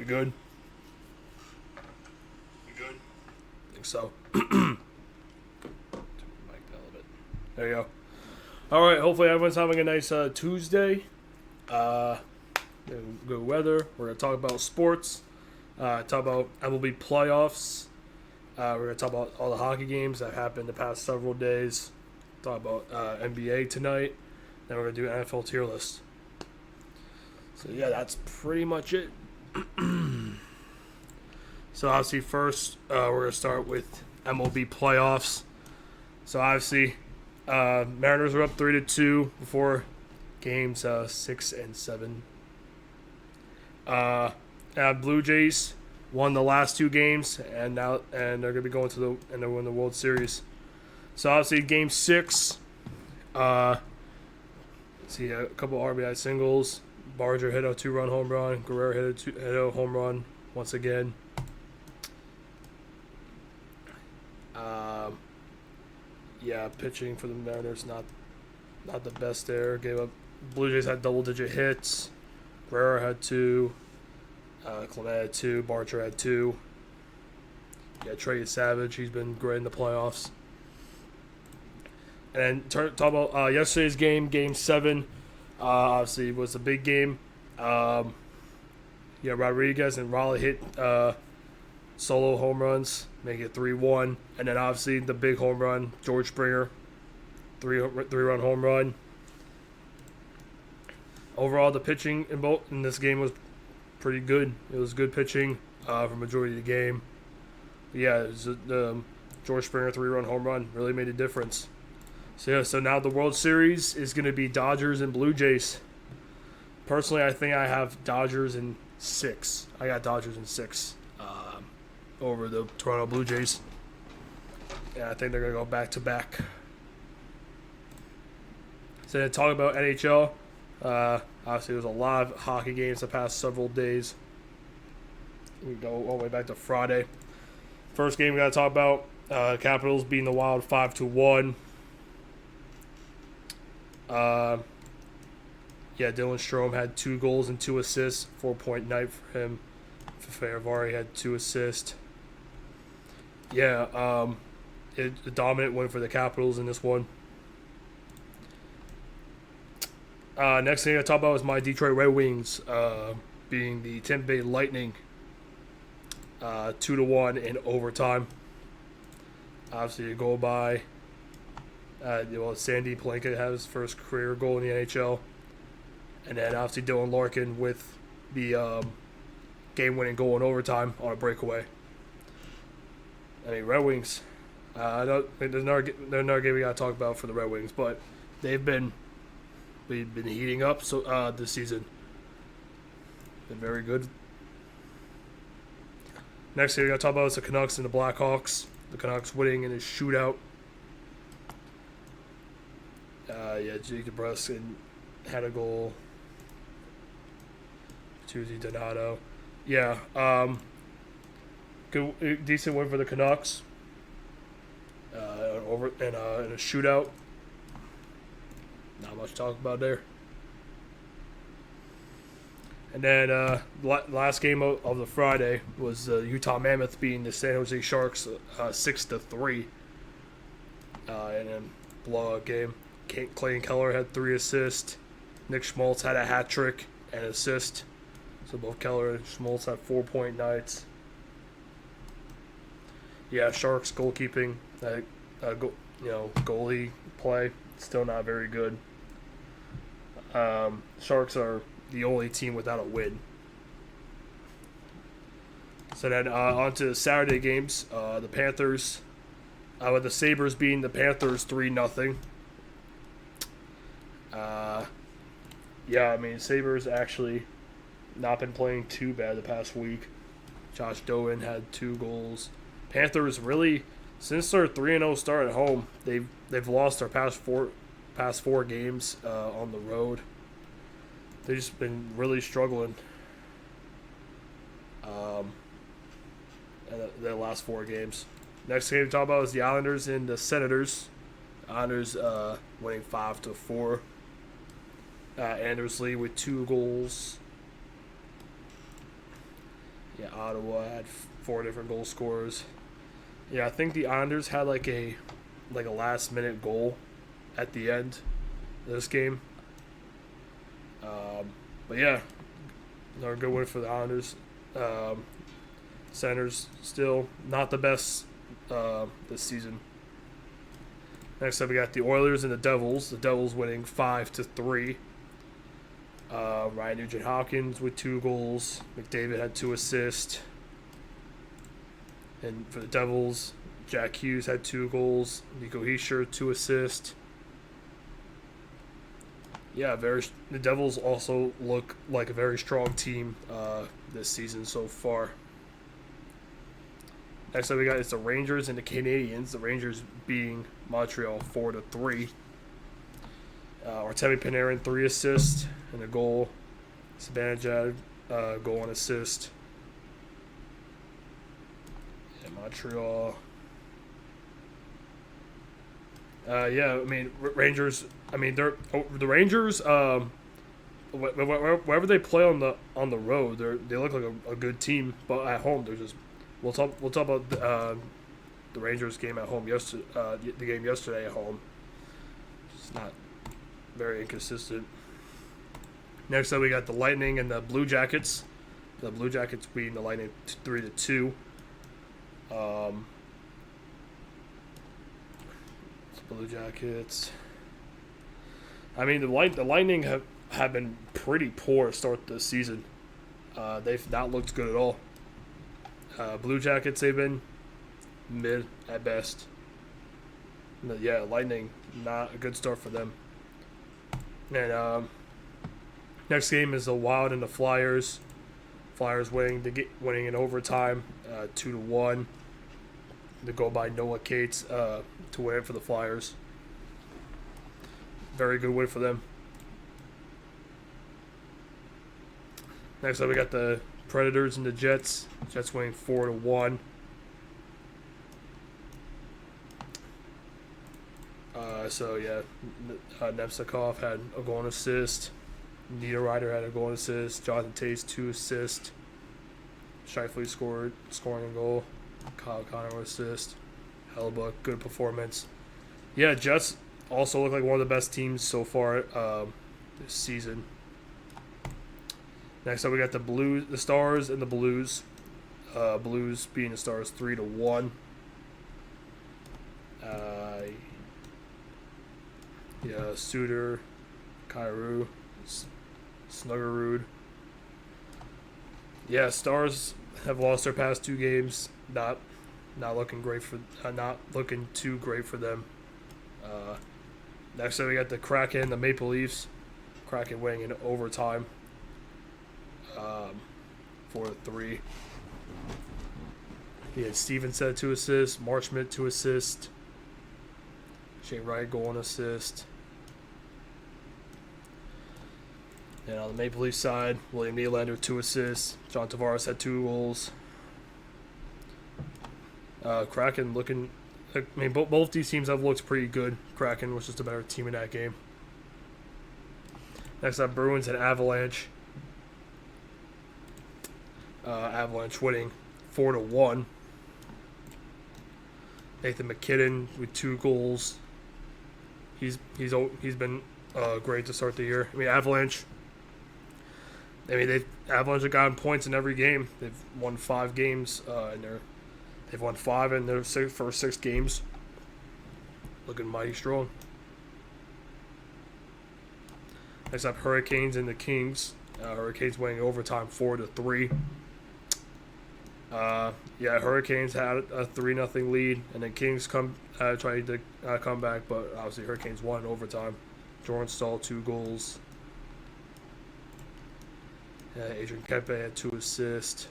We good? We good? I think so. Turn the mic down a little bit. There you go. All right. Hopefully everyone's having a nice Tuesday. Good weather. We're gonna talk about sports. Talk about MLB playoffs. We're gonna talk about all the hockey games that happened the past several days. Talk about NBA tonight. Then we're gonna do NFL tier list. So yeah, that's pretty much it. So obviously first we're gonna start with MLB playoffs. So obviously Mariners are up 3-2 before games 6 and 7. Blue Jays won the last two games and they're gonna be going to they're winning the World Series. So obviously game 6. See a couple RBI singles. Barger hit a 2-run home run. Guerrero hit a home run once again. Pitching for the Mariners not the best there. Gave up. Blue Jays had double-digit hits. Guerrero had 2. Clement had 2. Barger had 2. Yeah, Trey Savage. He's been great in the playoffs. And talk about yesterday's game 7. Obviously, it was a big game. Rodriguez and Raleigh hit solo home runs, make it 3-1. And then obviously the big home run, George Springer, three-run home run. Overall, the pitching in this game was pretty good. It was good pitching for the majority of the game. But yeah, it was the George Springer 3-run home run really made a difference. So now the World Series is going to be Dodgers and Blue Jays. Personally, I think I have Dodgers in 6. I got Dodgers in 6 over the Toronto Blue Jays. And I think they're going to go back-to-back. So to talk about NHL, obviously there's a lot of hockey games the past several days. We go all the way back to Friday. First game we got to talk about, Capitals beating the Wild 5-1. Dylan Strome had 2 goals and 2 assists, 4-point night for him. Faravari had 2 assists. A dominant win for the Capitals in this one. Next thing I talk about is my Detroit Red Wings being the Tampa Bay Lightning 2-1 in overtime. Obviously, a goal by Sandy Palenka had his first career goal in the NHL. And then obviously Dylan Larkin with the game-winning goal in overtime on a breakaway. Red Wings. There's another game we got to talk about for the Red Wings, but we've been heating up this season. Been very good. Next thing we got to talk about is the Canucks and the Blackhawks. The Canucks winning in a shootout. Jake DeBrusk had a goal. Tuesday Donato. Good, decent win for the Canucks. In a shootout. Not much to talk about there. And then last game of the Friday was the Utah Mammoth beating the San Jose Sharks 6-3. And then blowout game. Clayton Keller had 3 assists. Nick Schmaltz had a hat trick and assist. So both Keller and Schmaltz had 4-point nights. Sharks goalkeeping, goalie play still not very good. Sharks are the only team without a win. So then on to the Saturday games. The Panthers, with the Sabres beating the Panthers 3-0. Sabres actually not been playing too bad the past week. Josh Doan had 2 goals. Panthers really, since their 3-0 start at home, they've lost their past four games on the road. They've just been really struggling. In their last 4 games. Next game to talk about is the Islanders and the Senators. Islanders winning 5-4. Anders Lee with 2 goals. Yeah, Ottawa had 4 different goal scorers. Yeah, I think the Islanders had like a last minute goal at the end of this game. But yeah, another good win for the Islanders. Um, Centers still not the best this season. Next up, we got the Oilers and the Devils. The Devils winning 5-3. Ryan Nugent Hopkins with 2 goals. McDavid had 2 assists. And for the Devils, Jack Hughes had 2 goals. Nico Hischier 2 assists. Yeah, the Devils also look like a very strong team this season so far. Next up, we got it's the Rangers and the Canadiens. The Rangers beating Montreal 4-3. Artemi Panarin 3 assists and a goal. Zibanejad goal and assist. And Montreal. Yeah, I mean Rangers. I mean the Rangers. Wherever they play on the road, they look like a good team. But at home, they're just. We'll talk about the Rangers game at home yesterday. The game yesterday at home. It's not very inconsistent. Next up, we got the Lightning and the Blue Jackets. The Blue Jackets beating the Lightning 3-2. Blue Jackets. I mean, the Lightning have been pretty poor to start the season. They've not looked good at all. Blue Jackets, they've been mid at best. But yeah, Lightning, not a good start for them. And next game is the Wild and the Flyers. Flyers winning in overtime, 2-1. To go by Noah Cates to win it for the Flyers. Very good win for them. Next up, we got the Predators and the Jets. Jets winning 4-1. So yeah, Nemstikov had a goal and assist. Niederreiter had a goal and assist. Jonathan Tays 2 assists. Scheifele scoring a goal. Kyle Connor assist. Hellebuck, good performance. Yeah, Jets also look like one of the best teams so far this season. Next up, we got the Stars and the Blues. Blues beating the Stars 3-1. Suter, Kyrou, Snuggerud. Yeah, Stars have lost their past 2 games. Not looking too great for them. Next up, we got the Kraken, the Maple Leafs. Kraken winning in overtime. 4-3. He had Steven said 2 assists, Marchment 2 assists, Shane Wright goal and assist. And on the Maple Leaf side, William Nylander 2 assists, John Tavares had 2 goals. Kraken looking. I mean, both these teams have looked pretty good. Kraken was just a better team in that game. Next up, Bruins and Avalanche. Avalanche winning 4-1. Nathan McKinnon with 2 goals. He's been great to start the year. I mean, Avalanche. Avalanche have gotten points in every game. They've won 5 games they've won 5 in their first 6 games. Looking mighty strong. Next up, Hurricanes and the Kings. Hurricanes winning overtime 4-3. Hurricanes had a 3-0 lead, and then Kings tried to come back, but obviously Hurricanes won in overtime. Jordan Stahl 2 goals. Adrian Kempe had 2 assists.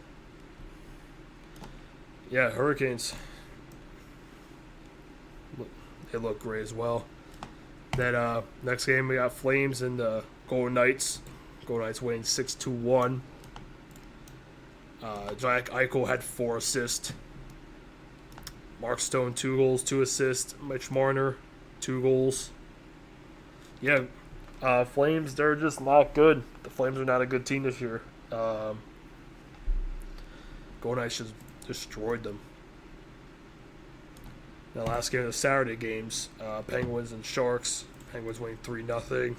Yeah, Hurricanes. They look great as well. Then next game we got Flames and the Golden Knights. Golden Knights winning 6-1. Jack Eichel had 4 assists. Mark Stone 2 goals, 2 assists. Mitch Marner 2 goals. Yeah, Flames, they're just not good. The Flames are not a good team this year. Golden Knights just destroyed them. The last game of the Saturday games, Penguins and Sharks. Penguins winning 3-0.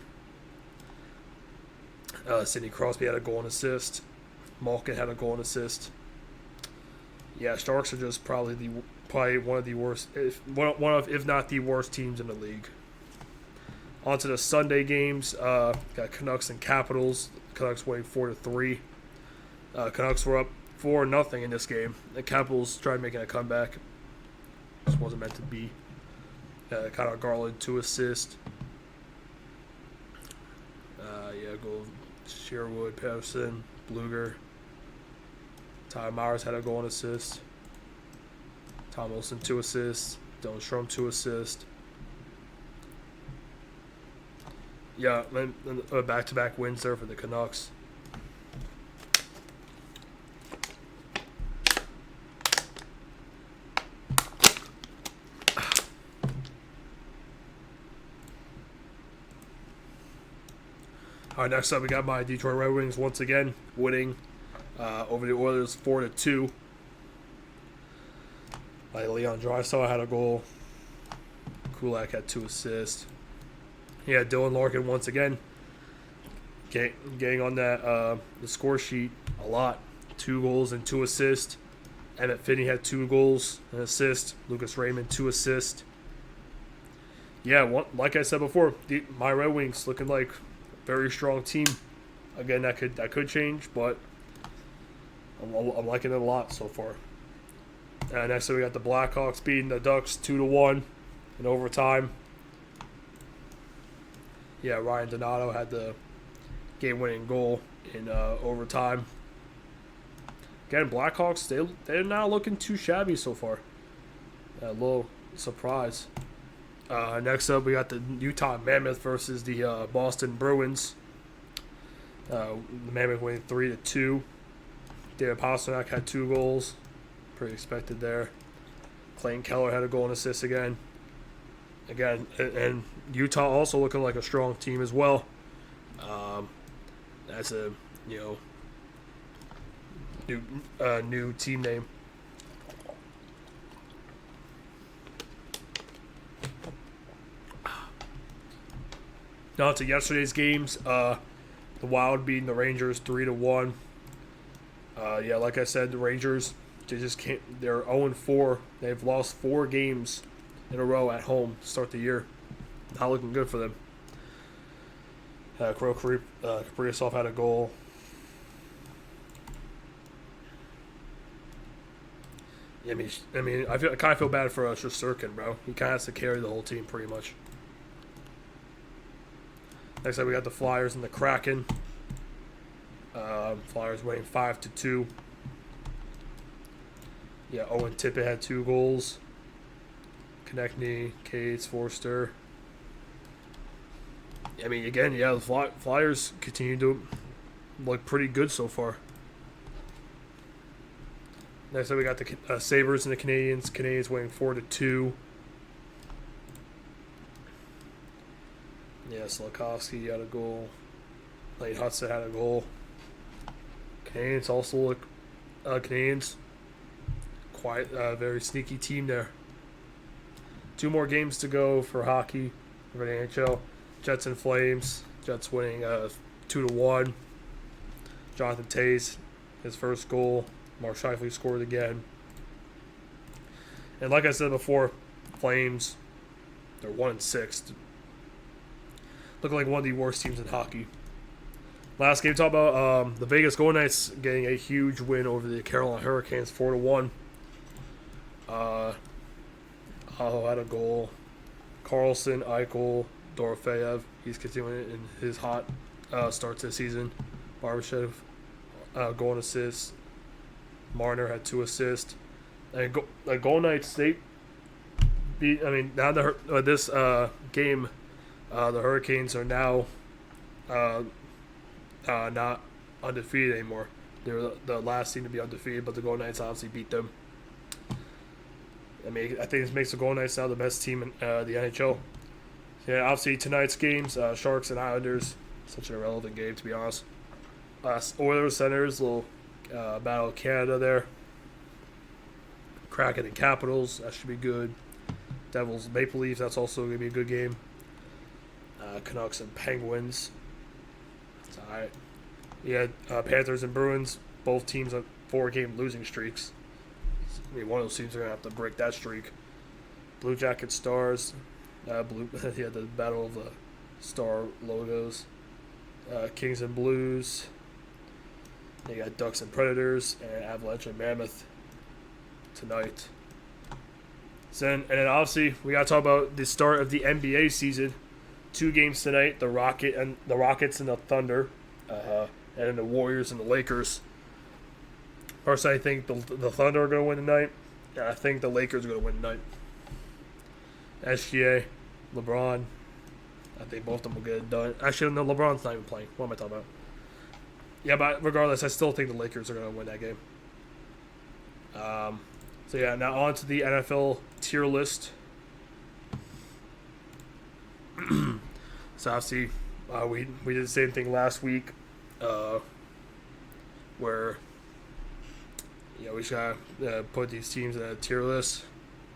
Sidney Crosby had a goal and assist. Malkin had a goal and assist. Yeah, Sharks are just probably one of the worst, if not the worst teams in the league. On to the Sunday games. Got Canucks and Capitals. Canucks winning 4-3. Canucks were up 4-0 in this game. The Capitals tried making a comeback. Just wasn't meant to be. Connor Garland 2 assists. Goal. Sherwood, Patterson, Bluger. Ty Myers had a goal and assist. Tom Wilson 2 assists. Dylan Strome 2 assists. Yeah, and back-to-back wins there for the Canucks. All right, next up we got my Detroit Red Wings once again winning over the Oilers 4-2. Leon Draisaitl had a goal. Kulak had 2 assists. Yeah, Dylan Larkin once again getting on that the score sheet a lot. 2 goals and 2 assists. Emmett Finney had 2 goals and an assist. Lucas Raymond 2 assists. Yeah, like I said before, my Red Wings looking like a very strong team. Again, that could change, but I'm liking it a lot so far. Next up, we got the Blackhawks beating the Ducks 2-1 in overtime. Yeah, Ryan Donato had the game-winning goal in overtime. Again, Blackhawks, they're not looking too shabby so far. A little surprise. Next up, we got the Utah Mammoth versus the Boston Bruins. The Mammoth winning 3-2. David Pastrnak had 2 goals. Pretty expected there. Clayton Keller had a goal and assist again. And Utah also looking like a strong team as well. That's a new team name. Now to yesterday's games. The Wild beating the Rangers 3-1. Yeah, like I said, the Rangers, they just can't. They're 0-4. They've lost 4 games in a row at home to start the year. Not looking good for them. Kirill Kaprizov had a goal. I mean, I kind of feel bad for Shesterkin, bro. He kind of has to carry the whole team pretty much. Next up, we got the Flyers and the Kraken. Flyers winning 5-2. Yeah, Owen Tippett had 2 goals. Konechny, Cates, Forster. I mean, again, yeah, the Flyers continue to look pretty good so far. Next up, we got the Sabres and the Canadiens. Canadiens winning 4-2. Yeah, Slafkovsky had a goal. Nate Hudson had a goal. Canadiens also look. Canadiens, quite a very sneaky team there. 2 more games to go for hockey for the NHL. Jets and Flames. Jets winning 2-1. Jonathan Toews, his first goal. Mark Scheifele scored again. And like I said before, Flames, they're 1-6. Looking like one of the worst teams in hockey. Last game, talk about the Vegas Golden Knights getting a huge win over the Carolina Hurricanes, 4-1. Aho had a goal. Carlson, Eichel, Dorofeyev, he's continuing in his hot start to the season. Barbashev, goal and assist. Marner had 2 assists. And Golden Knights, they beat. I mean, now this game, the Hurricanes are now not undefeated anymore. They were the last team to be undefeated, but the Golden Knights obviously beat them. I mean, I think this makes the Golden Knights now the best team in the NHL. Yeah, obviously tonight's games, Sharks and Islanders, such an irrelevant game to be honest. Oilers, Senators, little battle of Canada there. Kraken and Capitals. That should be good. Devils Maple Leafs. That's also going to be a good game. Canucks and Penguins. That's all right. Yeah, Panthers and Bruins. Both teams on 4-game losing streaks. I mean, one of those teams are going to have to break that streak. Blue Jackets Stars. Yeah, the Battle of the Star logos. Kings and Blues. You got Ducks and Predators and Avalanche and Mammoth tonight. And then obviously we got to talk about the start of the NBA season. 2 games tonight: the Rockets and the Thunder, and then the Warriors and the Lakers. Personally, I think the Thunder are going to win tonight, and I think the Lakers are going to win tonight. SGA, LeBron, I think both of them will get it done. Actually, no, LeBron's not even playing. What am I talking about? Yeah, but regardless, I still think the Lakers are going to win that game. So yeah, now on to the NFL tier list. So obviously, we did the same thing last week, where we just gotta put these teams in a tier list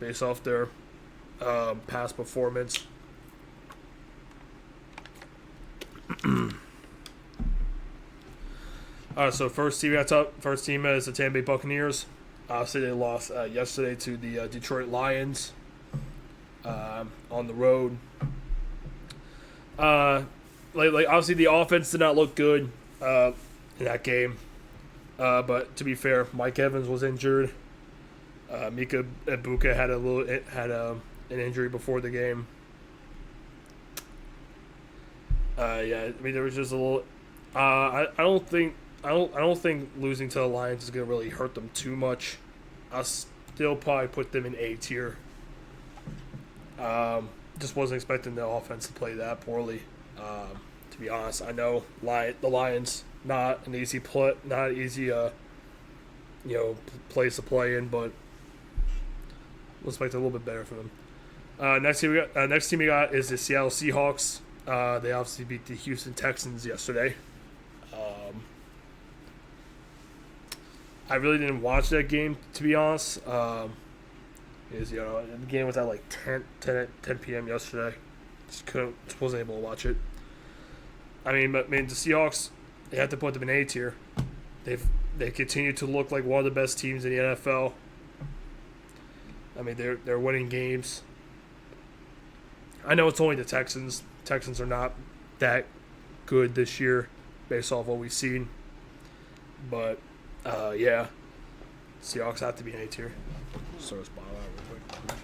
based off their past performance. So first team is the Tampa Bay Buccaneers. Obviously, they lost yesterday to the Detroit Lions on the road. Obviously, the offense did not look good in that game. But to be fair, Mike Evans was injured. Mika Ibuka had an injury before the game. Yeah, I mean there was just a little. I don't think losing to the Lions is gonna really hurt them too much. I'll still probably put them in A tier. Just wasn't expecting the offense to play that poorly. To be honest, I know the Lions not an easy place to play in, but we'll expect a little bit better from them. Next team we got is the Seattle Seahawks. They obviously beat the Houston Texans yesterday. I really didn't watch that game, to be honest. The game was at like 10 p.m. yesterday. Just wasn't able to watch it. I mean, the Seahawks, they have to put them in A tier. They continue to look like one of the best teams in the NFL. I mean, they're winning games. I know it's only the Texans. Texans are not that good this year, based off what we've seen. But yeah, Seahawks have to be in A tier. So it's bottom out real quick.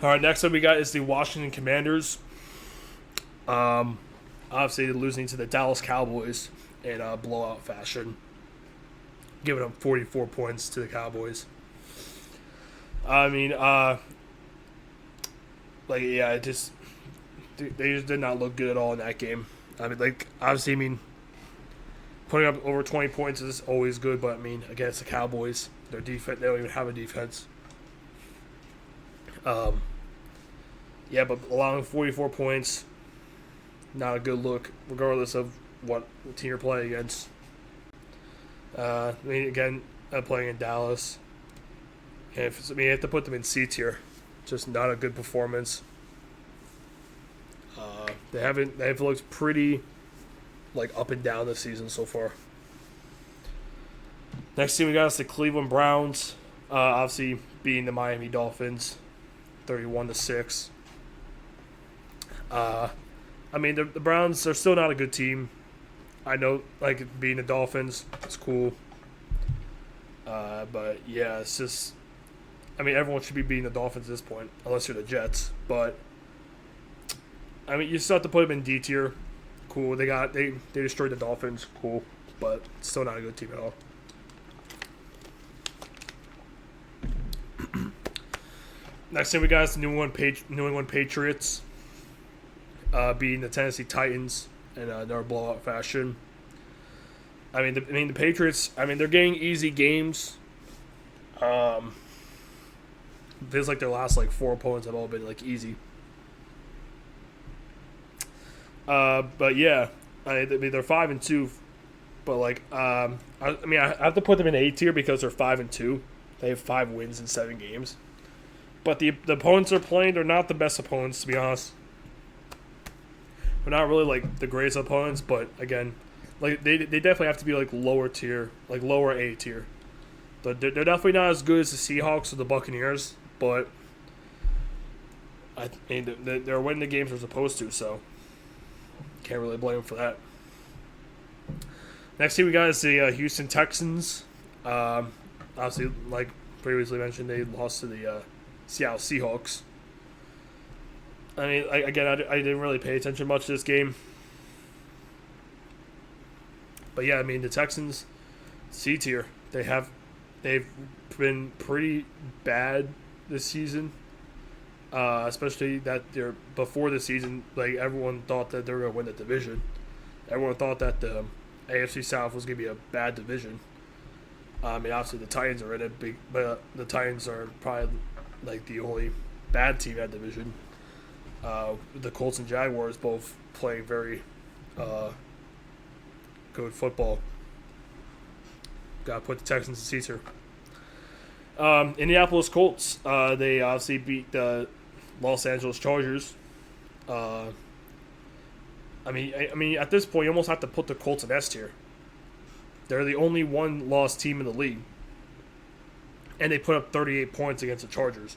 All right, next up we got is the Washington Commanders. Obviously losing to the Dallas Cowboys in a blowout fashion, giving up 44 points to the Cowboys. I mean, they just did not look good at all in that game. I mean, obviously, putting up over 20 points is always good, but I mean, against the Cowboys, their defense, they don't even have a defense. Yeah, but allowing 44 points, not a good look, regardless of what team you're playing against. Again, playing in Dallas. And you have to put them in C tier. Just not a good performance. They've looked pretty up and down this season so far. Next team we got is the Cleveland Browns. Obviously beating the Miami Dolphins 31-6. The Browns are still not a good team. I know, being the Dolphins, it's cool. But, yeah, it's just... everyone should be beating the Dolphins at this point, unless you're the Jets. But, you still have to put them in D tier. Cool. They destroyed the Dolphins. Cool. But still not a good team at all. Next thing we got is the New England Patriots beating the Tennessee Titans in another blowout fashion. The Patriots. They're getting easy games. Feels like their last like 4 opponents have all been like easy. But yeah, they're 5-2, but like I have to put them in A tier because they're 5-2. They have 5 wins in 7 games. But the opponents they're playing, they're not the best opponents, to be honest. They're not really like the greatest opponents, but again, like they definitely have to be like lower tier, like lower A tier. They're definitely not as good as the Seahawks or the Buccaneers, but they're winning the games they're supposed to, so can't really blame them for that. Next team we got is the Houston Texans. Obviously, like previously mentioned, they lost to the Seattle Seahawks. I didn't really pay attention much to this game. But yeah, the Texans, C tier. They've been pretty bad this season. Especially that they're before the season, like everyone thought that they were going to win the division. Everyone thought that the AFC South was going to be a bad division. Obviously the Titans are in it, but the Titans are probably like the only bad team in that division. The Colts and Jaguars both playing very good football. Got to put the Texans in C tier. Indianapolis Colts. They obviously beat the Los Angeles Chargers. At this point, you almost have to put the Colts in S tier. They're the only one-loss team in the league, and they put up 38 points against the Chargers.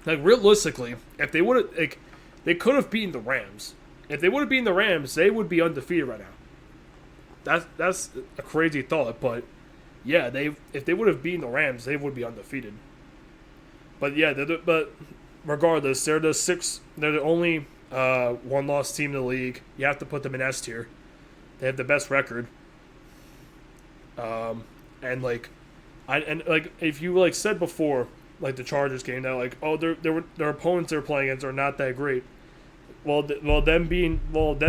Like realistically, if they would have, they could have beaten the Rams. If they would have beaten the Rams, they would be undefeated right now. That's a crazy thought, but yeah, if they would have beaten the Rams, they would be undefeated. But yeah, but regardless, they're the only one-loss team in the league. You have to put them in S tier. They have the best record. If you like said before, like the Chargers game, that like their opponents they're playing against are not that great. Them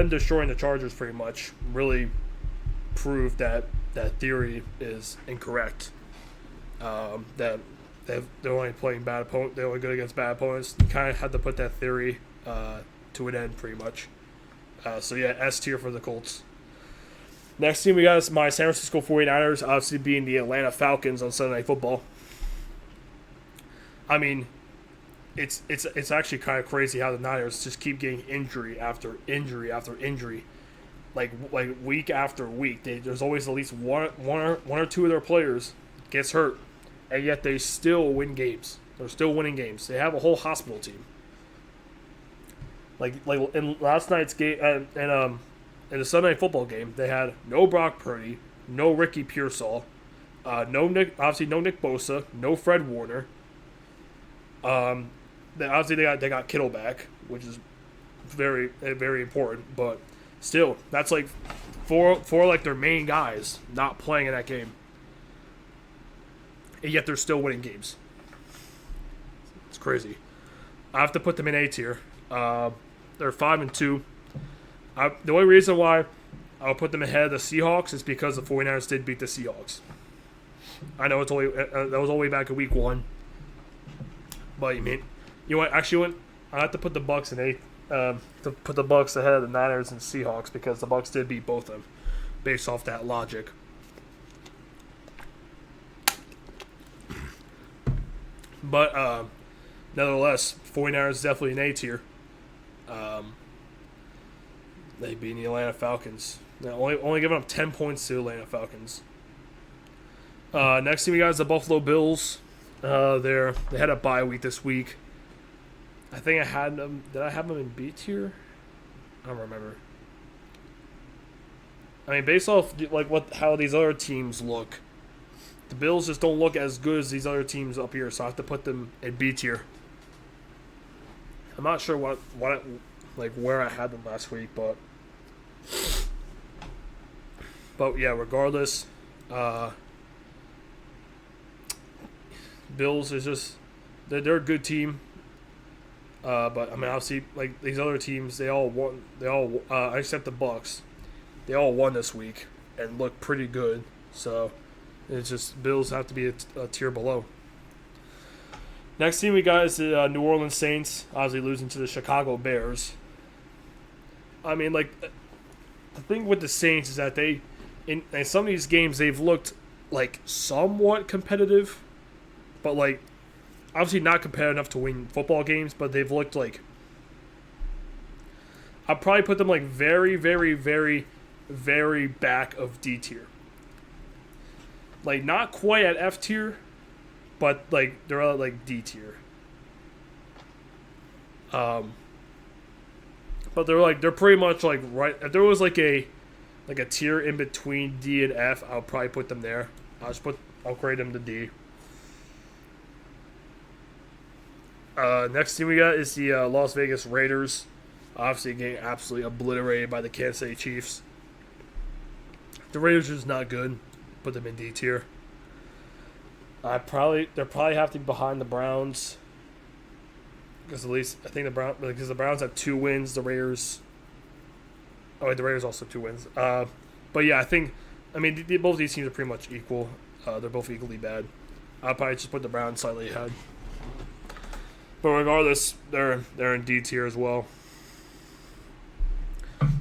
destroying the Chargers pretty much really proved that theory is incorrect. That they're only playing bad opponents. They're only good against bad opponents. You kind of had to put that theory to an end, pretty much. So yeah, S tier for the Colts. Next team we got is my San Francisco 49ers, obviously being the Atlanta Falcons on Sunday Night Football. It's actually kind of crazy how the Niners just keep getting injury after injury after injury, like week after week. There's always at least one or two of their players gets hurt, and yet they still win games. They're still winning games. They have a whole hospital team. Like in last night's game in the Sunday Night Football game, they had no Brock Purdy, no Ricky Pearsall, no Nick Bosa, no Fred Warner. Obviously they got Kittle back, which is very very important. But still, that's like four like their main guys not playing in that game, and yet they're still winning games. It's crazy. I have to put them in A tier. They're 5-2. The only reason why I'll put them ahead of the Seahawks is because the 49ers did beat the Seahawks. I know that was only back in week 1. But you know what? Actually, I have to put the Bucks in A. To put the Bucks ahead of the Niners and Seahawks because the Bucks did beat both of them, based off that logic. But nevertheless, 49ers definitely an A tier. They beat the Atlanta Falcons. Now, only giving up 10 points to the Atlanta Falcons. Next team we got is the Buffalo Bills. They had a bye week this week. I think I had them. Did I have them in B tier? I don't remember. Based off like how these other teams look, the Bills just don't look as good as these other teams up here. So I have to put them in B tier. I'm not sure where I had them last week, but yeah. Regardless, Bills is just they're a good team. But obviously, these other teams, they all won. They all except the Bucks, they all won this week. and look pretty good. So it's just Bills have to be a tier below. Next team we got is the New Orleans Saints, obviously losing to the Chicago Bears. I mean, like, the thing with the Saints is that in some of these games, they've looked like somewhat competitive, but like obviously not competitive enough to win football games. But they've looked like I'd probably put them like very, very, very, very back of D tier. Like not quite at F tier, but like they're at like D tier. Um, but they're pretty much like right. If there was like a tier in between D and F, I'll probably put them there. I'll grade them to D. Next team we got is the Las Vegas Raiders. Obviously getting absolutely obliterated by the Kansas City Chiefs. The Raiders are just not good. Put them in D tier. They'll probably have to be behind the Browns. Because at least I think because the Browns have 2 wins, the Raiders. Oh wait, the Raiders also have 2 wins. But yeah, I mean both these teams are pretty much equal. They're both equally bad. I'll probably just put the Browns slightly ahead. But regardless, they're in D tier as well.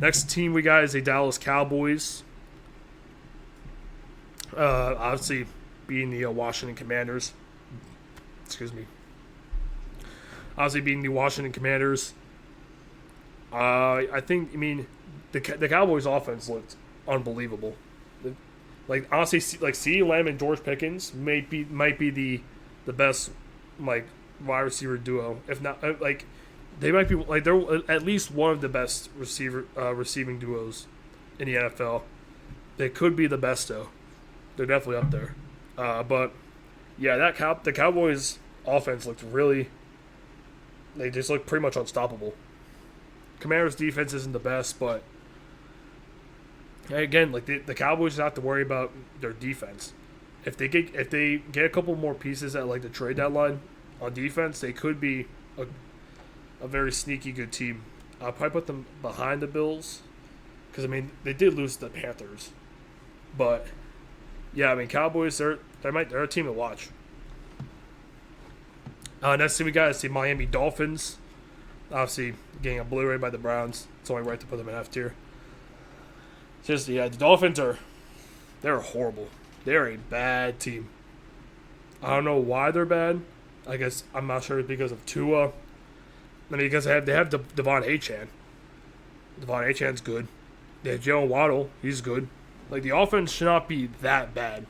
Next team we got is the Dallas Cowboys. Obviously beating the Washington Commanders. Excuse me. Obviously beating the Washington Commanders. I mean, the Cowboys' offense looked unbelievable. Like honestly, like CeeDee Lamb and George Pickens might be the best like wide receiver duo. If not, like they might be like they're at least one of the best receiving duos in the NFL. They could be the best though. They're definitely up there. But yeah, the Cowboys' offense looked really. They just look pretty much unstoppable. Commanders' defense isn't the best, but again, like the Cowboys have to worry about their defense. If they get a couple more pieces at like the trade deadline on defense, they could be a very sneaky good team. I'll probably put them behind the Bills because I mean they did lose to the Panthers, but yeah, I mean Cowboys they're a team to watch. Next thing we got is the Miami Dolphins. Obviously, getting obliterated by the Browns. It's only right to put them in F tier. Just the Dolphins they're horrible. They're a bad team. I don't know why they're bad. I guess I'm not sure it's because of Tua. I mean, because they have Devon Achane. Devon Achane's good. They have Jalen Waddle. He's good. Like the offense should not be that bad.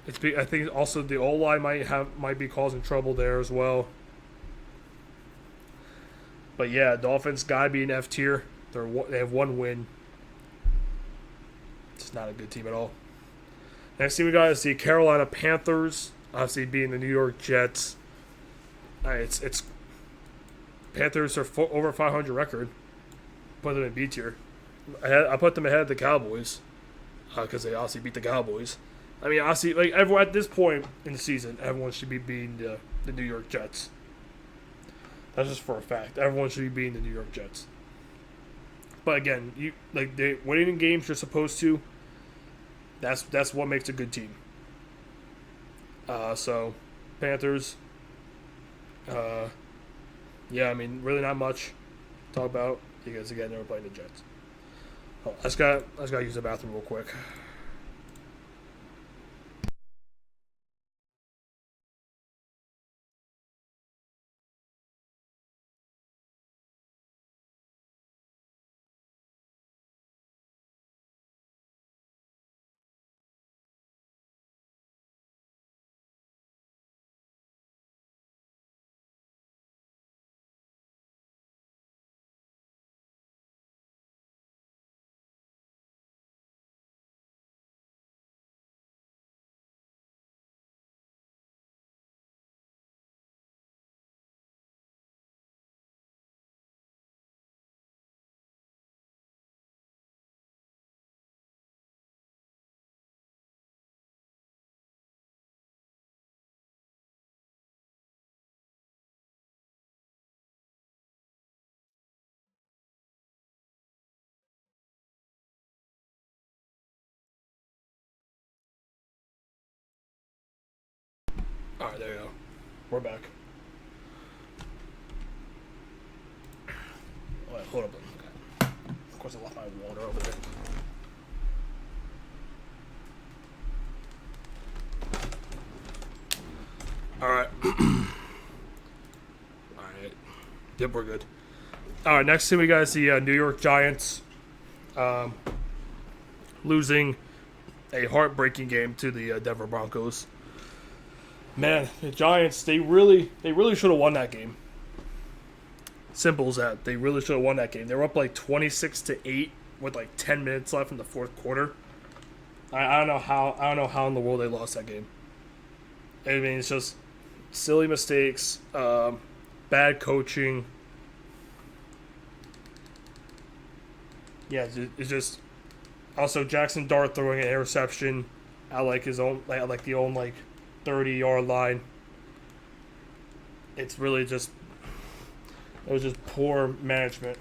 I think also the O line might be causing trouble there as well. But yeah, Dolphins gotta be an F tier. They have 1 win. It's not a good team at all. Next thing we got is the Carolina Panthers. Obviously being the New York Jets. It's Panthers are over 500 record. Put them in B tier. I put them ahead of the Cowboys because they obviously beat the Cowboys. I mean, honestly, like everyone at this point in the season, everyone should be beating the New York Jets. That's just for a fact. Everyone should be beating the New York Jets. But again, they winning in games you're supposed to. That's what makes a good team. So Panthers. Yeah, I mean, really not much to talk about because again, they were playing the Jets. Oh, I just gotta use the bathroom real quick. All right, there you go. We're back. All right, hold up. Okay. Of course, I left my water over there. All right. All right. Yep, we're good. All right, next team we got is the New York Giants, losing a heartbreaking game to the Denver Broncos. Man, the Giants, they really should have won that game. Simple as that. They really should have won that game. They were up like 26-8 with like 10 minutes left in the fourth quarter. I don't know how in the world they lost that game. I mean, it's just silly mistakes, bad coaching. Yeah, it's just also Jackson Dart throwing an interception at like his own like the own like 30-yard line. It's really just it was just poor management.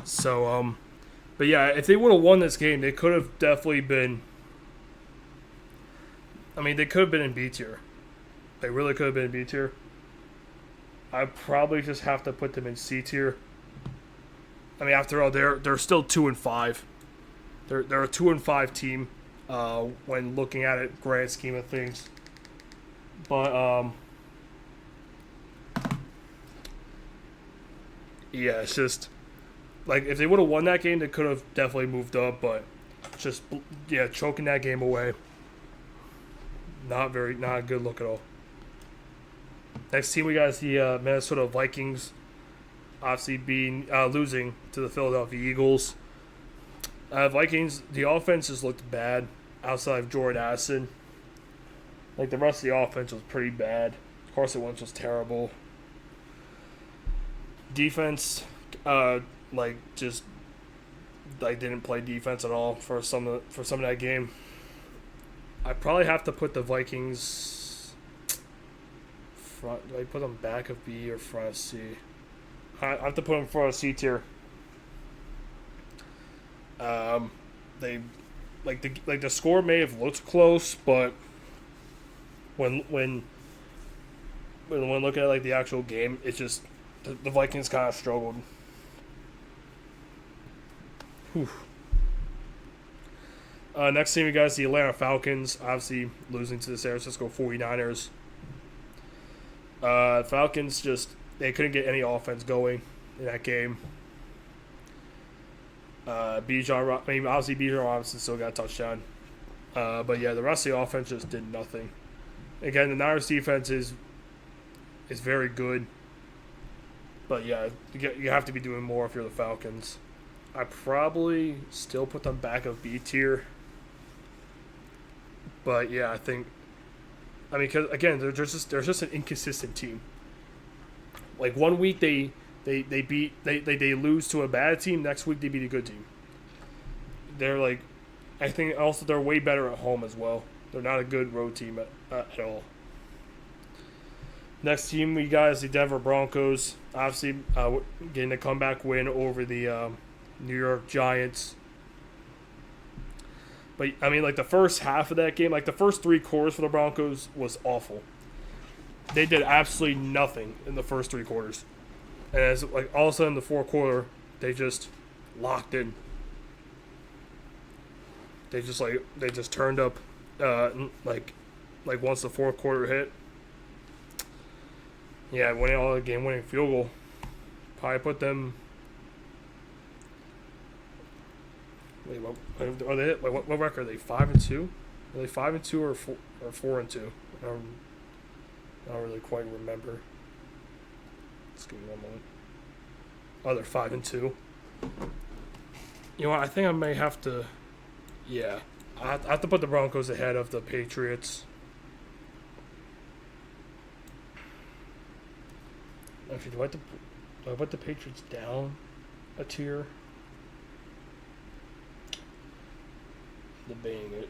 So but yeah, if they would have won this game, they could have definitely been. I mean, they could have been in B tier. They really could have been in B tier. I probably just have to put them in C tier. I mean, after all, they're still 2-5. They're a 2-5 team when looking at it, grand scheme of things. But yeah, it's just like if they would have won that game, they could have definitely moved up. But just choking that game away, not a good look at all. Next team we got is the Minnesota Vikings, obviously losing to the Philadelphia Eagles. Vikings, the offense just looked bad outside of Jordan Addison. Like the rest of the offense was pretty bad. Carson Wentz was terrible. Defense, didn't play defense at all for some of that game. I probably have to put the Vikings front. Do I put them back of B or front of C? I have to put them front of C tier. They the score may have looked close, but when looking at like the actual game, it's just the Vikings kind of struggled. Whew. Next team we got is the Atlanta Falcons, obviously losing to the San Francisco 49ers. Falcons they couldn't get any offense going in that game. Obviously Bijan Robinson still got a touchdown. But yeah, the rest of the offense just did nothing. Again, the Niners defense is very good. But yeah, you have to be doing more if you're the Falcons. I probably still put them back of B tier. But yeah, because again, they're just an inconsistent team. Like 1 week they lose to a bad team, next week they beat a good team. They're like, I think also they're way better at home as well. They're not a good road team at all. Next team we got is the Denver Broncos, obviously getting a comeback win over the New York Giants. But I mean, like the first half of that game, like the first three quarters for the Broncos was awful. They did absolutely nothing in the first three quarters. And as like all of a sudden the fourth quarter, they just locked in. They just turned up, like once the fourth quarter hit. Yeah, winning all the game-winning field goal. Probably put them. Wait, what are they? What record are they? 5-2? Are they 5-2 or 4-2? I don't really quite remember. Let's give me one moment. Oh, they're 5-2. You know what? I think I may have to. Yeah, I have to put the Broncos ahead of the Patriots. Actually, do I put the Patriots down a tier? Debating it.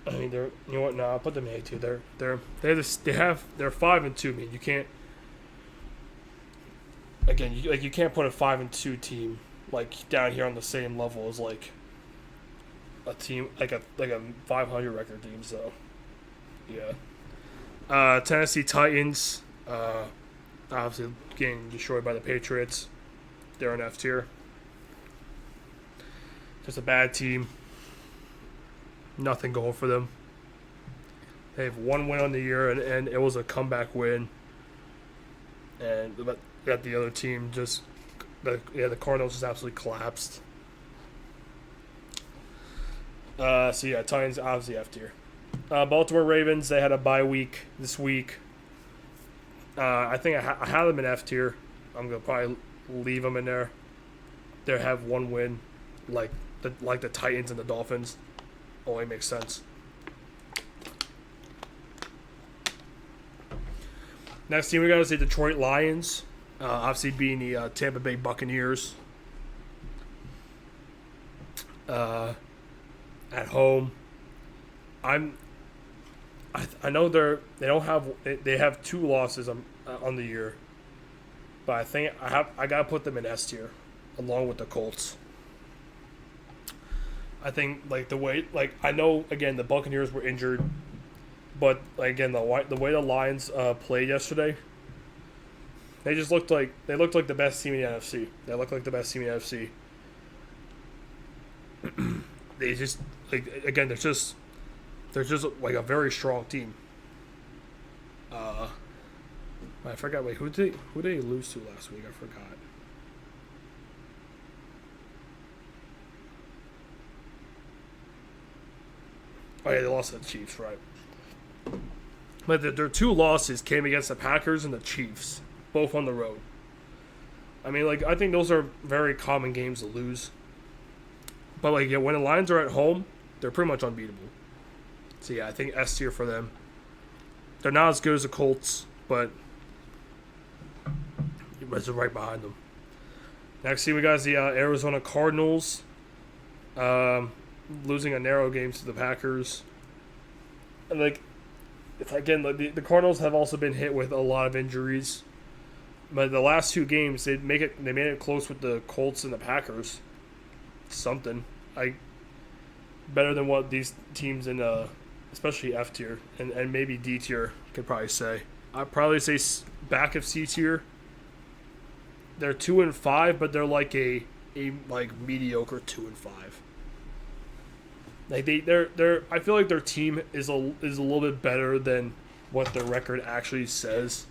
I mean, they're, you know what? No, I'll put them in A tier. They're 5-2. I mean, you can't. Again, you can't put a 5-2 team like down here on the same level as like a team like a 500 record team. So yeah. Tennessee Titans, obviously getting destroyed by the Patriots. They're an F tier. Just a bad team. Nothing going for them. They have one win on the year, and it was a comeback win. And got the other team just, the Cardinals just absolutely collapsed. So yeah, Titans obviously F tier. Baltimore Ravens, they had a bye week this week. I think I had them in F tier. I'm gonna probably leave them in there. They have one win, like the Titans and the Dolphins. Only makes sense. Next team we got is the Detroit Lions. Obviously being the Tampa Bay Buccaneers. At home. I know they have 2 losses on the year, but I think I gotta put them in S tier, along with the Colts. I think the way I know again the Buccaneers were injured, but again the way the Lions played yesterday, they looked like the best team in the NFC. They looked like the best team in the NFC. They just again they're just like a very strong team. I forgot. Wait, who did they lose to last week? I forgot. Oh yeah, they lost to the Chiefs, right? But their 2 losses came against the Packers and the Chiefs, both on the road. I mean, I think those are very common games to lose. But when the Lions are at home, they're pretty much unbeatable. So yeah, I think S tier for them. They're not as good as the Colts, but it's right behind them. Next team we got is the Arizona Cardinals, losing a narrow game to the Packers. And the Cardinals have also been hit with a lot of injuries, but the last 2 games they made it close with the Colts and the Packers. Something better than what these teams in especially F tier and maybe D tier could probably say. I'd probably say back of C tier. They're 2-5, but they're like a mediocre 2-5. They're I feel like their team is a little bit better than what their record actually says.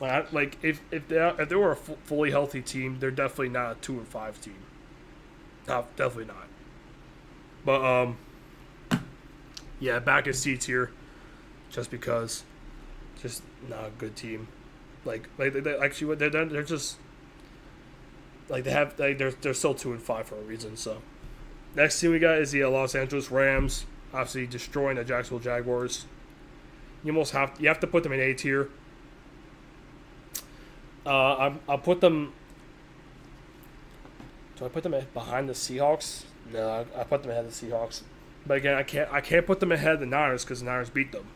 If they were a fully healthy team, they're definitely not a 2-5 team. Definitely not. But yeah, back at C tier, just because, just not a good team. They're just they're still 2-5 for a reason. So next team we got is the Los Angeles Rams, obviously destroying the Jacksonville Jaguars. You have to put them in A tier. I'll put them. Do I put them behind the Seahawks? No, I put them ahead of the Seahawks. But again, I can't put them ahead of the Niners because the Niners beat them.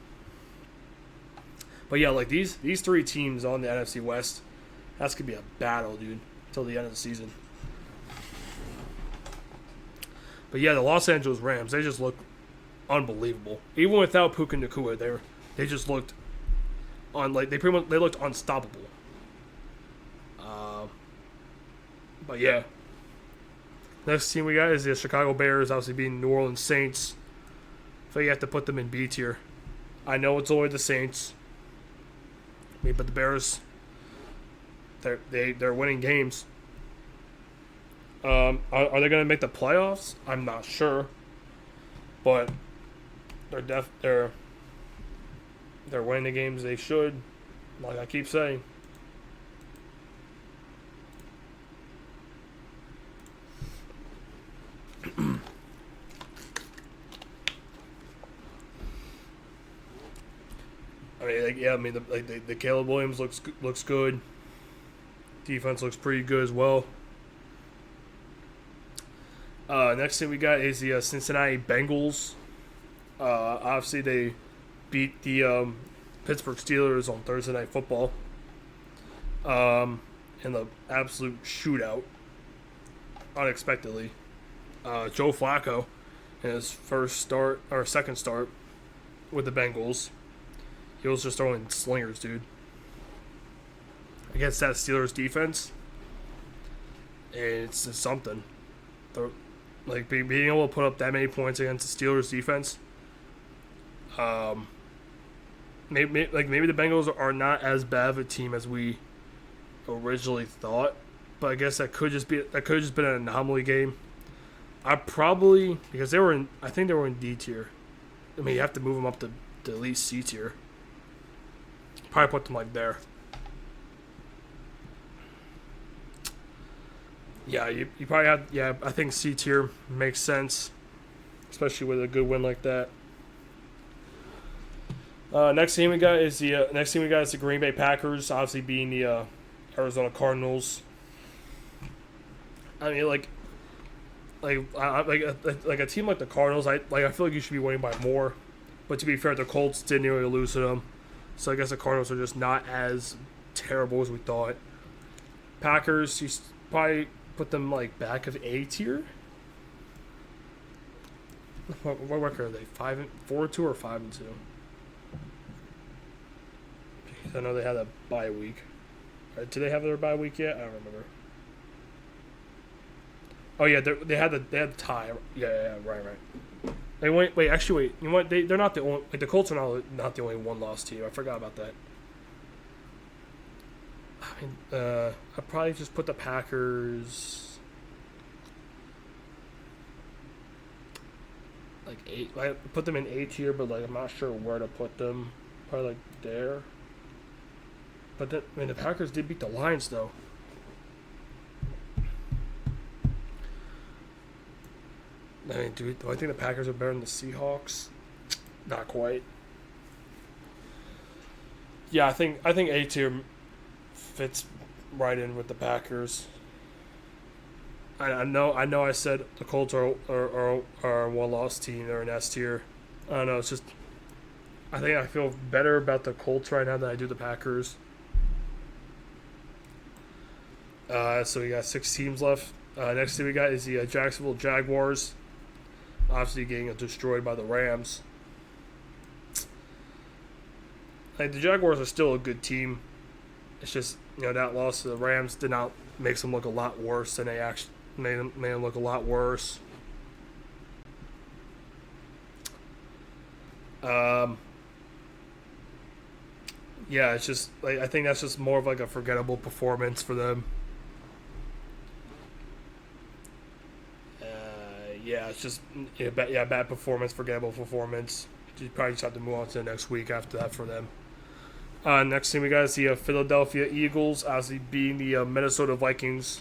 But yeah, these 3 teams on the NFC West, that's gonna be a battle, dude, until the end of the season. But yeah, the Los Angeles Rams, they just look unbelievable. Even without Puka Nacua, they just looked they looked unstoppable. But yeah. Next team we got is the Chicago Bears, obviously being New Orleans Saints. So you have to put them in B tier. I know it's only the Saints. But the Bears, they're winning games. Are they going to make the playoffs? I'm not sure. But they're winning the games they should, like I keep saying. The Caleb Williams looks good. Defense looks pretty good as well. Next thing we got is the Cincinnati Bengals. Obviously, they beat the Pittsburgh Steelers on Thursday Night Football in the absolute shootout. unexpectedly. Joe Flacco, in his first start or second start with the Bengals, he was just throwing slingers, dude. Against that Steelers defense, and it's just something. Like being able to put up that many points against the Steelers defense. Maybe the Bengals are not as bad of a team as we originally thought, but I guess that could just been an anomaly game. I probably, because I think they were in D tier. I mean, you have to move them up to at least C tier. Probably put them like there. Yeah, you probably have. Yeah, I think C tier makes sense, especially with a good win like that. Next team we got is the Green Bay Packers, obviously being the Arizona Cardinals. I mean, like a team like the Cardinals, I feel like you should be winning by more. But to be fair, the Colts didn't really lose to them, so I guess the Cardinals are just not as terrible as we thought. Packers, you probably put them like back of A tier. What record are they? 4-2 or 5-2? I know they had a bye week. Did they have their bye week yet? I don't remember. Oh yeah, they had the tie. Yeah, right. They wait. You know what? They're not the only. Like the Colts are not the only one-loss team. I forgot about that. I mean, I'd probably just put the Packers like 8. I put them in A tier, but like I'm not sure where to put them. Probably like there. But the Packers did beat the Lions, though. I mean, do I think the Packers are better than the Seahawks? Not quite. Yeah, I think A tier fits right in with the Packers. I know. I said the Colts are a one-loss team. They're an S tier. I don't know. It's just I think I feel better about the Colts right now than I do the Packers. So we got 6 teams left. Next thing we got is the Jacksonville Jaguars. Obviously getting destroyed by the Rams. Like the Jaguars are still a good team. It's just that loss to the Rams did not makes them look a lot worse than they actually made them look a lot worse. Yeah, it's just like I think that's just more of like a forgettable performance for them. Yeah, it's just bad performance, forgettable performance. You probably just have to move on to the next week after that for them. Next thing we got is the Philadelphia Eagles, obviously beating the Minnesota Vikings.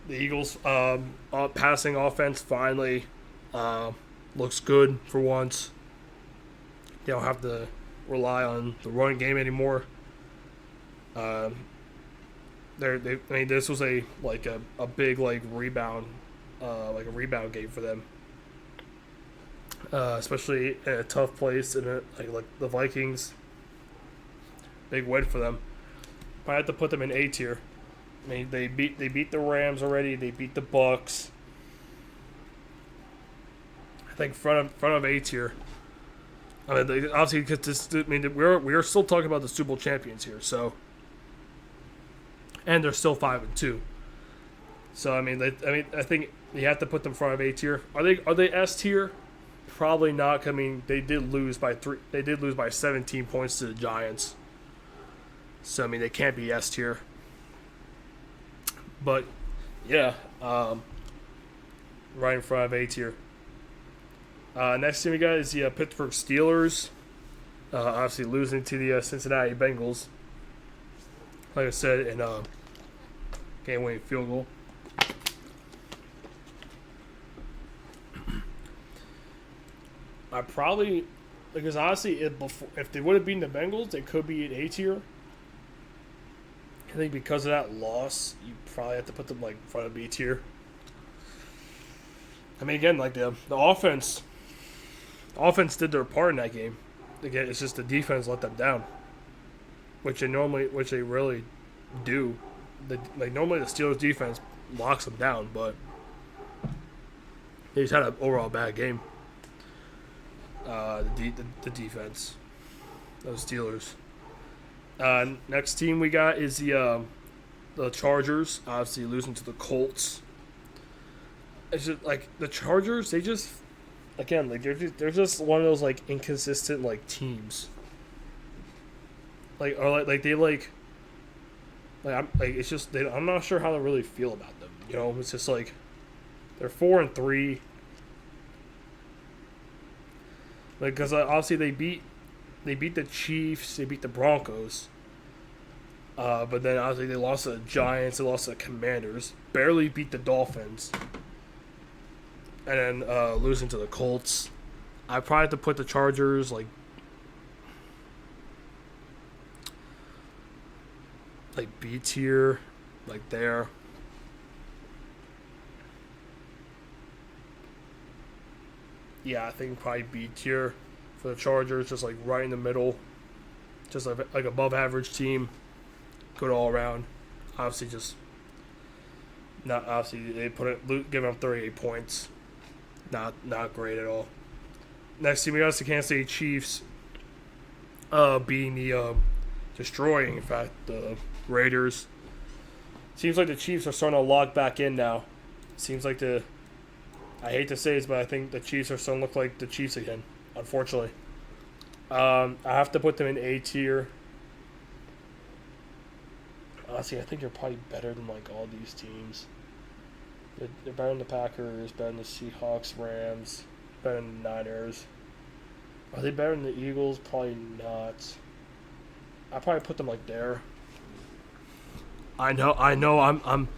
The Eagles' passing offense finally looks good for once. They don't have to rely on the running game anymore. This was a big rebound. Like a rebound game for them, especially in a tough place in like the Vikings. Big win for them. I had to put them in A tier. I mean, they beat the Rams already. They beat the Bucks. I think front of A tier. I mean, obviously because we're still talking about the Super Bowl champions here, so and they're still 5-2. So I think you have to put them front of A tier. Are they S tier? Probably not. I mean, they did lose by 3. They did lose by 17 points to the Giants. So I mean, they can't be S tier. But yeah, right in front of A tier. Next thing we got is the Pittsburgh Steelers. Obviously losing to the Cincinnati Bengals. Like I said, in game-winning field goal. I probably, because honestly, if they would have beaten the Bengals, they could be at A tier. I think because of that loss, you probably have to put them in front of B tier. I mean, again, the offense did their part in that game. Again, it's just the defense let them down, which they really do. Normally the Steelers defense locks them down, but they just had an overall bad game. The defense, those Steelers. Next team we got is the Chargers, obviously losing to the Colts. It's just like the Chargers, they just again like they're just one of those like inconsistent like teams. Like or like they like I'm like it's just I'm not sure how to really feel about them. You know, it's just like they're 4-3. Like because obviously they beat the Chiefs, they beat the Broncos. But then obviously they lost to the Giants, they lost to the Commanders, barely beat the Dolphins, and then losing to the Colts. I probably have to put the Chargers like B tier, like there. Yeah, I think probably B tier for the Chargers, just like right in the middle, just like above average team, good all around. Obviously, just not obviously they give them 38 points, not great at all. Next team we got is the Kansas City Chiefs, being the destroying in fact the Raiders. Seems like the Chiefs are starting to lock back in now. Seems like I hate to say this, but I think the Chiefs are starting to look like the Chiefs again, unfortunately. I have to put them in A tier. Honestly, I think they're probably better than like all these teams. They're better than the Packers, better than the Seahawks, Rams, better than the Niners. Are they better than the Eagles? Probably not. I probably put them like there. I know. I'm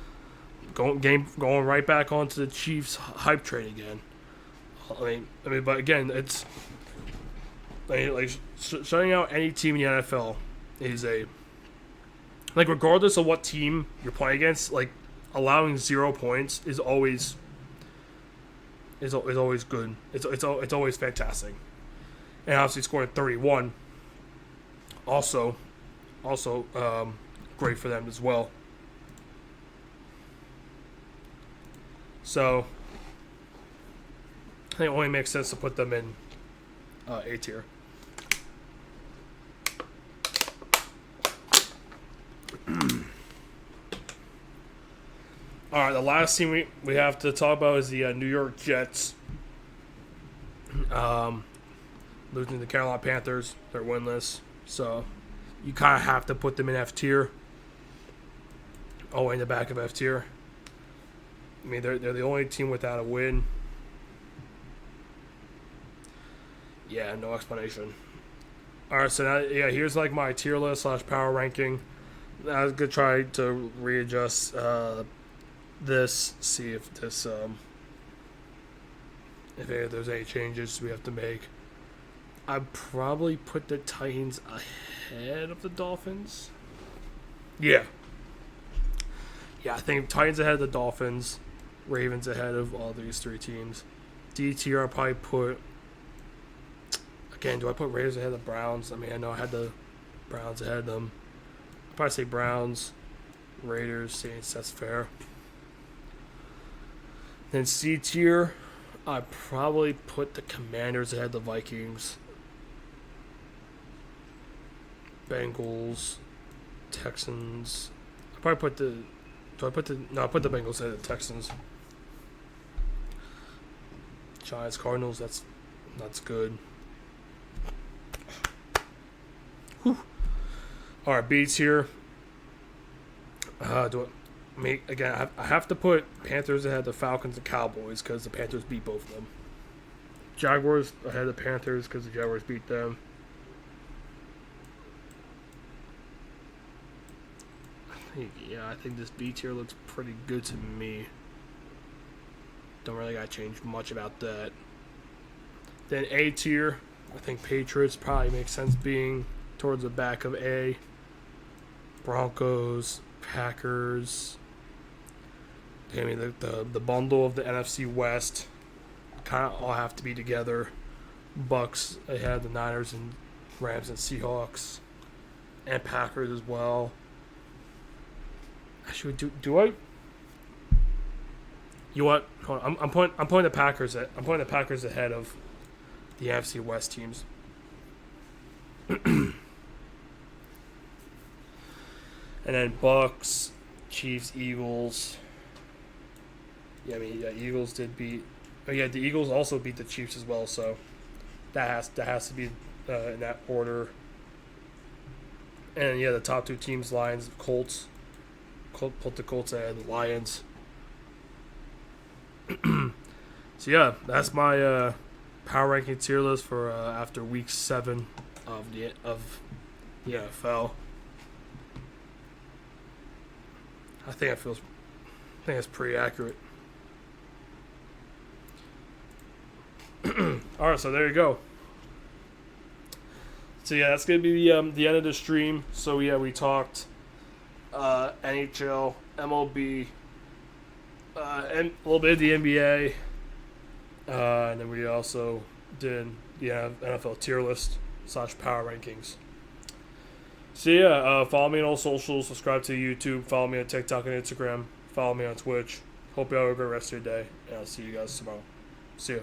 going right back onto the Chiefs hype train again. I mean, but again, it's like shutting out any team in the NFL is like regardless of what team you're playing against, like allowing 0 points is always good. It's always fantastic, and obviously scoring 31, also great for them as well. So I think it only makes sense to put them in A tier. All right, the last team we have to talk about is the New York Jets. Losing to the Carolina Panthers, they're winless, so you kind of have to put them in F tier. Oh, in the back of F tier. I mean, they're the only team without a win. Yeah, no explanation. All right, so now, here's like my tier list / power ranking. I was gonna try to readjust this, see if this if there's any changes we have to make. I'd probably put the Titans ahead of the Dolphins. Yeah, I think Titans ahead of the Dolphins, Ravens ahead of all these three teams. D tier, I'll probably put. Again, do I put Raiders ahead of the Browns? I mean, I know I had the Browns ahead of them. I'll probably say Browns, Raiders, Saints. That's fair. Then C tier, I'd probably put the Commanders ahead of the Vikings, Bengals, Texans. I'll probably put the. Do I put the? No, I put the Bengals ahead of the Texans. Giants, Cardinals. That's good. Whew. All right, B tier. Again, I have to put Panthers ahead of the Falcons and Cowboys because the Panthers beat both of them. Jaguars ahead of the Panthers because the Jaguars beat them. I think this B tier looks pretty good to me. Don't really gotta change much about that. Then A tier, I think Patriots probably makes sense being towards the back of A. Broncos, Packers. I mean, the bundle of the NFC West kind of all have to be together. Bucks ahead, the Niners and Rams and Seahawks, and Packers as well. Actually, do I? You what? Hold on. I'm putting the Packers ahead of the NFC West teams. And then Bucks, Chiefs, Eagles. Yeah, Eagles did beat. Oh yeah, the Eagles also beat the Chiefs as well. So that has to be in that order. And yeah, the top two teams: Lions, Colts. Put the Colts ahead, the Lions. So yeah, that's my power ranking tier list for after week 7 of the NFL. I think it's pretty accurate. All right, so there you go. So yeah, that's gonna be the end of the stream. So yeah, we talked NHL, MLB, and a little bit of the NBA, and then we also did the NFL tier list / power rankings. So yeah, follow me on all socials, subscribe to YouTube, follow me on TikTok and Instagram, follow me on Twitch. Hope you all have a great rest of your day, and I'll see you guys tomorrow. See ya.